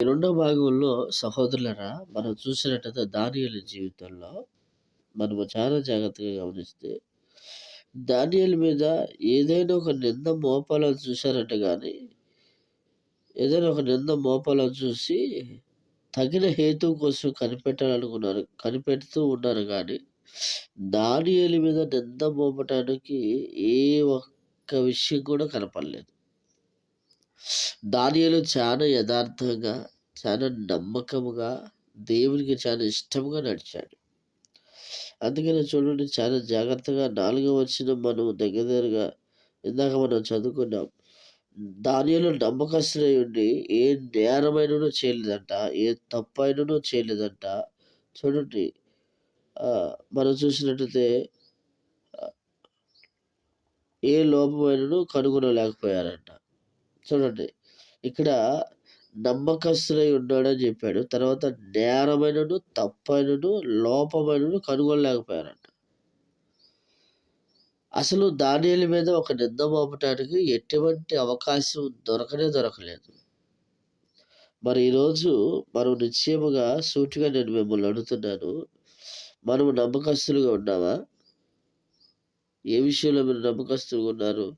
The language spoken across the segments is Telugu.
ఈ రెండో భాగంలో సహోదరులారా, మనం చూసినట్టయితే దానియేలు జీవితంలో మనము చాలా జాగ్రత్తగా గమనిస్తే, దానియేలు మీద ఏదైనా ఒక నింద మోపాలని చూశారంటే గాని, ఏదైనా ఒక నింద మోపాలని చూసి తగిన హేతువు కోసం కనిపెడుతూ ఉన్నారు గానీ, దానియేలు మీద నింద మోపటానికి ఏ ఒక్క విషయం కూడా కనపడలేదు. దానియేలు చాలా యథార్థంగా, చాలా నమ్మకముగా, దేవునికి చాలా ఇష్టముగా నడిచాడు. అందుకనే చూడండి, చాలా జాగ్రత్తగా 4వ వచనం మనం దగ్గరగా ఇందాక మనం చదువుకున్నాం. దానియేలు నమ్మకస్తుడై ఉండి ఏ నేరమైనను చేయలేదంట. ఏ తప్పైనను చేయలేదంట. చూడండి, మనం చూసినట్టయితే ఆహ్, ఏ లోపమైనను కనుగొనలేకపోయారంట. చూడండి, ఇక్కడ నమ్మకస్తుడై ఉన్నాడని జెప్పాడు. తర్వాత నేరమైనను, తప్పైనను, లోపమైనను కనుగొనలేకపోయారంట. అసలు దానియేలు మీద ఒక నింద మోపటానికి ఎటువంటి అవకాశం దొరకలేదు. మరి ఈరోజు మనం నిశ్చయముగా సూటిగా నేను మిమ్మల్ని అడుగుతున్నాను. మనము నమ్మకస్తులుగా ఉన్నామా? ఏ విషయంలో మీరు నమ్మకస్తులుగా ఉన్నారు?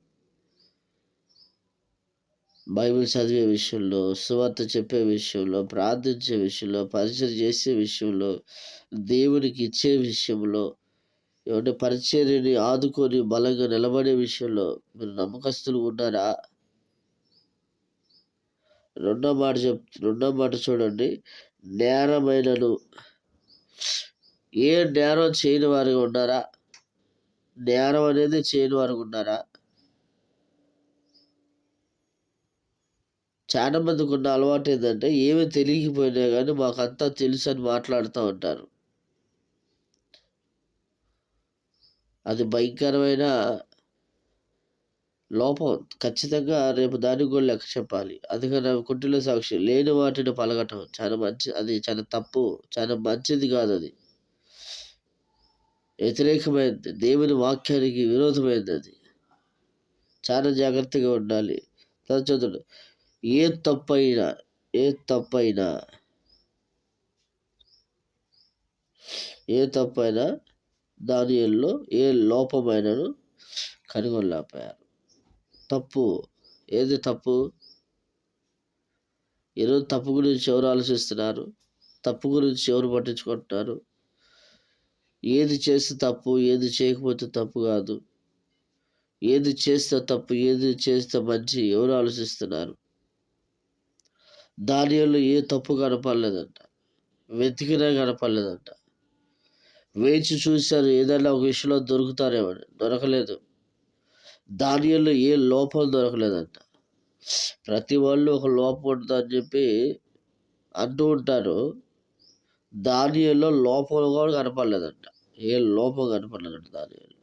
బైబిల్ చదివే విషయంలో, సువార్త చెప్పే విషయంలో, ప్రార్థించే విషయంలో, పరిచర్య చేసే విషయంలో, దేవునికి ఇచ్చే విషయంలో, ఏమంటే పరిచర్యని ఆదుకొని బలంగా నిలబడే విషయంలో మీరు నమ్మకస్తులుగా ఉన్నారా? రెండో మాట చూడండి. నేరమైనను, ఏ నేరం చేయని వారుగా ఉన్నారా? నేరం అనేది చేయని వారుగా ఉన్నారా? చాలా మందికున్న అలవాటేందంటే, ఏమి తెలియకపోయినా గానీ మాకంతా తెలుసని మాట్లాడుతా ఉంటారు. అది భయంకరమైన లోపం. ఖచ్చితంగా రేపు దానికి గూడా లెక్క చెప్పాలి. అందుకని కుంటిలో సాక్షి లేని వాటిని పలకటం అది చాలా తప్పు. చాలా మంచిది గాదది. వ్యతిరేకమైనది. దేవుని వాక్యానికి విరోధమైనదది. చాలా జాగ్రత్తగా ఉండాలి. తర్వాత చూడండి. ఏ తప్పైనా, ఏ తప్పైనా, ఏ తప్పైనా దానియేలులో ఏ లోపమైనను కనుగొనలేకపోయారు. తప్పు. ఏది తప్పు? ఈరోజు తప్పు గురించి ఎవరు ఆలోచిస్తున్నారు? తప్పు గురించి ఎవరు పట్టించుకుంటున్నారు? ఏది చేస్తే తప్పు, ఏది చేయకపోతే తప్పు గాదు. ఏది చేస్తే తప్పు, ఏది చేస్తే మంచి ఎవరు ఆలోచిస్తున్నారు? దానియేలులో ఏ తప్పు కనపడలేదంట. వెతికినా కనపడలేదంట. వేచి చూశారు ఏదైనా ఒక విషయంలో దొరుకుతారేమని. దొరకలేదు. దానియేలులో ఏ లోపం దొరకలేదంట. ప్రతి వాళ్ళు ఒక లోపం ఉంటదని చెప్పి అంటూ ఉంటారు. దానియేలులో లోపం కూడా కనపడలేదంట. ఏ లోపం కనపడలేదంట దానియేలు.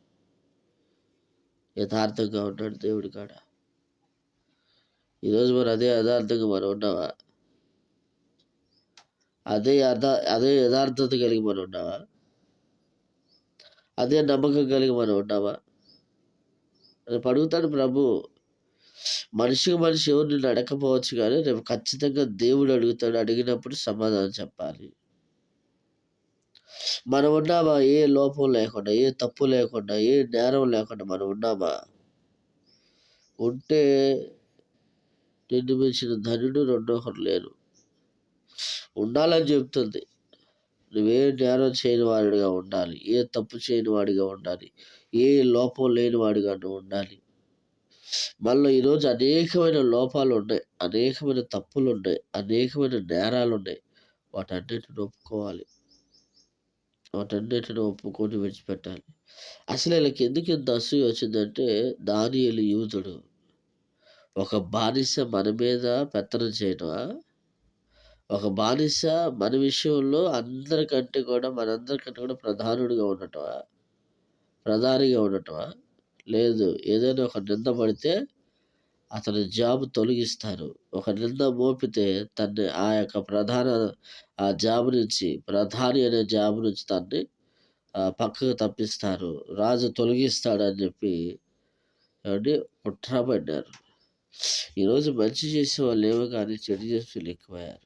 యథార్థంగా ఉన్నాడు దేవుడి కాడ. ఈరోజు మరి అదే యథార్థంగా మనం ఉన్నామా? అదే యథార్థత కలిగి మనం ఉన్నామా? అదే నమ్మకం కలిగి మనం ఉన్నామా? రేపు అడుగుతాడు ప్రభు. మనిషికి మనిషి ఎవరు నిన్ను అడగకపోవచ్చు కానీ రేపు ఖచ్చితంగా దేవుడు అడుగుతాడు. అడిగినప్పుడు సమాధానం చెప్పాలి. మనం ఉన్నామా? ఏ లోపం లేకుండా, ఏ తప్పు లేకుండా, ఏ నేరం లేకుండా మనం ఉన్నామా? ఉంటే నిన్ను మించిన ధన్యుడు రెండొకరు లేరు. ఉండాలని చెప్తుంది. నువ్వే నేరం చేయని వాడిగా ఉండాలి. ఏ తప్పు చేయని వాడిగా ఉండాలి. ఏ లోపం లేని వాడిగా నువ్వు ఉండాలి. మనలో ఈరోజు అనేకమైన లోపాలున్నాయి. అనేకమైన తప్పులున్నాయి. అనేకమైన నేరాలున్నాయి. వాటన్నిటిని ఒప్పుకోవాలి. వాటన్నిటిని ఒప్పుకొని విడిచిపెట్టాలి. అసలు వీళ్ళకి ఎందుకు ఇంత అసూయ వచ్చిందంటే, దానియేలు యూదుడు. ఒక బానిస మన మీద పెత్తనం చేయటమా? ఒక బానిస మన విషయంలో మనందరికంటే కూడా ప్రధానిగా ఉండటమా? లేదు. ఏదైనా ఒక నింద పడితే అతని జాబ్ తొలగిస్తారు. ఒక నింద మోపితే ఆ యొక్క ప్రధాని అనే జాబ్ నుంచి తనని పక్కకు తప్పిస్తారు. రాజు తొలగిస్తాడని చెప్పి ఏవండీ కుట్ర పన్నారు. ఈరోజు మంచి చేసేవాళ్ళేమో కానీ చెడు చేసేవాళ్ళు ఎక్కువయ్యారు.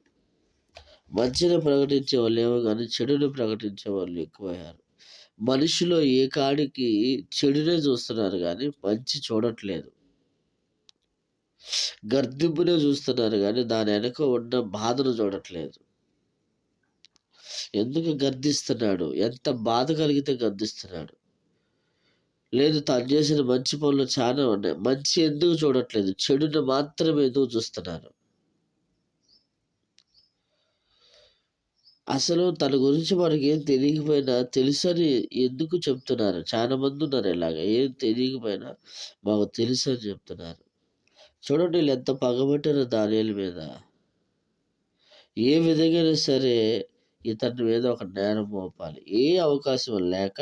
మంచిని ప్రకటించే వాళ్ళేమో గాని చెడుని ప్రకటించే వాళ్ళు ఎక్కువయ్యారు. మనిషిలో ఏ కాడికి చెడునే చూస్తున్నారు గానీ మంచి చూడట్లేదు. గర్దింపునే చూస్తున్నారు గానీ దాని వెనక ఉన్న బాధను చూడట్లేదు. ఎందుకు గర్దిస్తున్నాడు? ఎంత బాధ కలిగితే గర్దిస్తున్నాడు? లేదు తను చేసిన మంచి పనులు చాలా ఉన్నాయి. మంచి ఎందుకు చూడట్లేదు? చెడుని మాత్రమే ఎందుకు చూస్తున్నారు? అసలు తన గురించి మనకేం తెలియకపోయినా తెలుసని ఎందుకు చెప్తున్నారు? చాలా మందున్నారు ఇలాగ. ఏం తెలియకపోయినా మాకు తెలుసని చెప్తున్నారు. చూడండి ఈళ్ళెంత పగబట్టారో దానియేలు మీద. ఏ విధంగానైనా సరే ఇతని మీద ఒక నేరం మోపాలి. ఏ అవకాశం లేక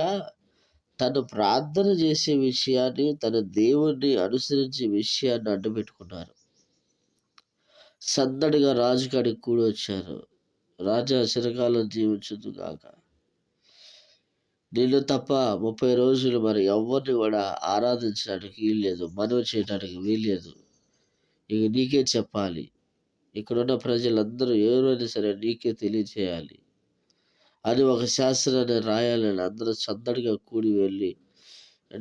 తను ప్రార్థన చేసే విషయాన్ని, తన దేవుడిని అనుసరించే విషయాన్ని అడ్డుపెట్టుకున్నారు. సందడిగా రాజు కాడికి కూడొచ్చారు. రాజా చిరకాలం జీవించుదుగాక. నిన్ను తప్ప 30 రోజులు మరి ఎవ్వరిని కూడా ఆరాధించడానికి వీల్లేదు. మనవి చేయడానికి వీల్లేదు. ఇక నీకే చెప్పాలి. ఇక్కడున్న ప్రజలందరూ ఎవరైనా సరే నీకే తెలియచేయాలి అని ఒక శాస్త్రాన్ని రాయాలని అందరూ సందడిగా కూడి వెళ్ళి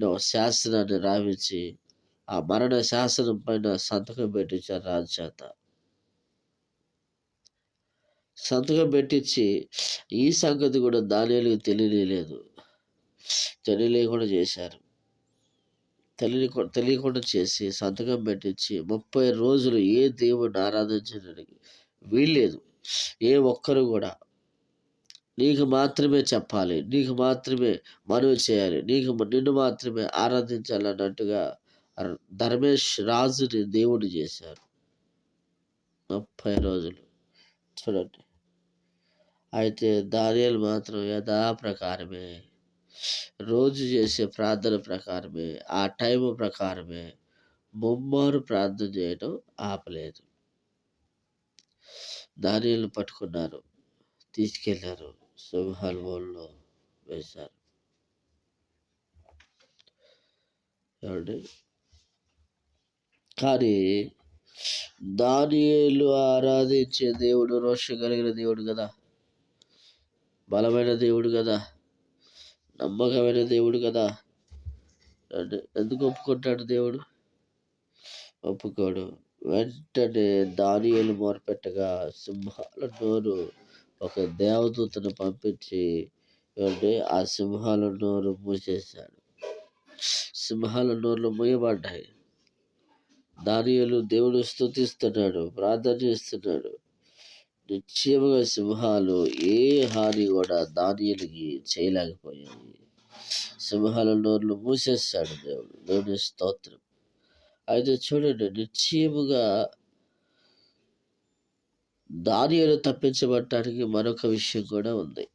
ఒక శాస్త్రాన్ని రాయించి ఆ మరణ శాసనం పైన సంతకం పెట్టించారు రాజు చేత. సంతకం పెట్టించి ఈ సంగతి కూడా దానియేలుకి తెలియలేదు. తెలియలేకుండా చేశారు. తెలియకుండా చేసి సంతకం పెట్టించి 30 రోజులు ఏ దేవుడిని ఆరాధించడానికి వీల్లేదు. ఏ ఒక్కరు కూడా నీకు మాత్రమే చెప్పాలి. నీకు మాత్రమే మనవి చేయాలి. నిన్ను మాత్రమే ఆరాధించాలన్నట్టుగా ధర్మేష్ రాజుని దేవుడు చేశారు. 30 రోజులు. చూడండి. అయితే దానియేలు మాత్రం యథాప్రకారమే రోజు చేసే ప్రార్థన ప్రకారమే, ఆ టైం ప్రకారమే ముమ్మారు ప్రార్థన చేయడం ఆపలేదు. దానియేలుని పట్టుకున్నారు. తీసుకెళ్లారు. సింహాల బోనులో వేశారు. ఏమండి? కానీ దానియేలు ఆరాధించే దేవుడు రోషం కలిగిన దేవుడు కదా, బలమైన దేవుడు కదా, నమ్మకమైన దేవుడు కదా. ఎందుకు ఒప్పుకుంటాడు దేవుడు? ఒప్పుకోడు. వెంటనే దానియేలు మొరపెట్టగా సింహాల నోరు ఒక దేవదూతను పంపించి ఆ సింహాల నోరు మూసేశాడు. సింహాల నోర్లు మూయబడ్డాయి. దానియేలు దేవుడు స్తుతిస్తున్నాడు, ప్రార్థన చేస్తున్నాడు. నిశ్చయముగా సింహాలు ఏ హాని కూడా దానియేలుకి చేయలేకపోయాయి. సింహాల నోర్లు మూసేస్తాడు దేవుడు. దేవుని స్తోత్రం. అయితే చూడండి, నిశ్చయముగా దానియేలు తప్పించబడటానికి మరొక విషయం కూడా ఉంది.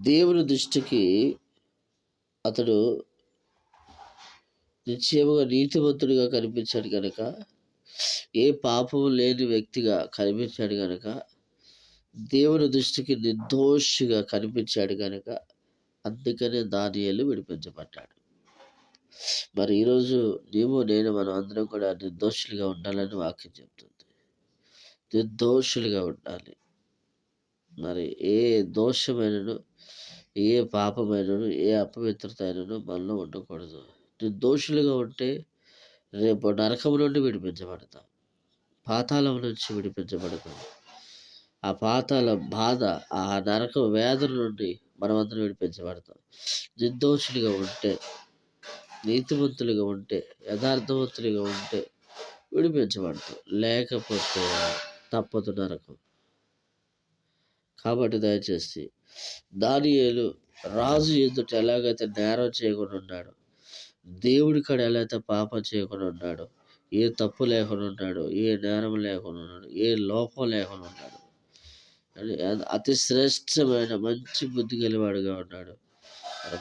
దేవుని దృష్టికి అతడు నిశ్చయముగా నీతిమంతుడిగా కనిపించాడు కనుక, ఏ పాపము లేని వ్యక్తిగా కనిపించాడు కనుక, దేవుని దృష్టికి నిర్దోషిగా కనిపించాడు కనుక, అందుకనే దానియేలు విడిపించబడ్డాడు. మరి ఈరోజు మనం అందరం కూడా నిర్దోషులుగా ఉండాలని వాక్యం చెప్తుంది. నిర్దోషులుగా ఉండాలి. మరి ఏ దోషమైనను, ఏ పాపమైనను, ఏ అపవిత్రత అయినను మనలో ఉండకూడదు. నిర్దోషులుగా ఉంటే రేపు నరకం నుండి విడిపించబడతాం. పాతాళం నుంచి విడిపించబడతాం. ఆ పాతాళ బాధ, ఆ నరక వేదన నుండి మనమందరం విడిపించబడతాం. నిర్దోషులుగా ఉంటే, నీతివంతులుగా ఉంటే, యథార్థవంతులుగా ఉంటే విడిపించబడతాం. లేకపోతే తప్పదు నరకం. కాబట్టి దయచేసి దానియేలు రాజు ఎదుట ఎలాగైతే నేరం చేయకుండా ఉన్నాడు, దేవుడి కాడ ఎలా అయితే పాపం చేయకుండా ఉన్నాడు, ఏ తప్పు లేకుండా ఉన్నాడు, ఏ నేరం లేకుండా ఉన్నాడు, ఏ లోపం లేకుండా ఉన్నాడు, అతి శ్రేష్టమైన మంచి బుద్ధి గలవాడుగా ఉన్నాడు.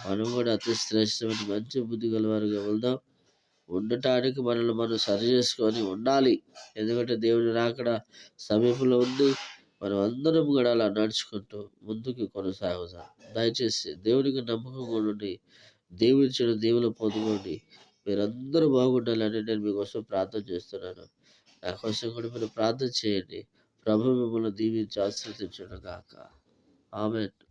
మనం కూడా అతి శ్రేష్టమైన మంచి బుద్ధి గలవారుగా వెళ్దాం. ఉండటానికి మనల్ని మనం సరి చేసుకొని ఉండాలి. ఎందుకంటే దేవుని రాకడ సమీపంలో ఉంది. మనం అందరం కూడా అలా నడుచుకుంటూ ముందుకు కొనసాగుదాం. దయచేసి దేవునికి నమ్మకంగా ఉండి దేవుడిచ్చిన దేవుని పొందుకోండి. మీరందరూ బాగుండాలని నేను మీకోసం ప్రార్థన చేస్తున్నాను. నా కోసం కూడా మీరు ప్రార్థన చేయండి. ప్రభు మిమ్మల్ని దీవించి ఆశీర్వదించును గాక. ఆమేన్.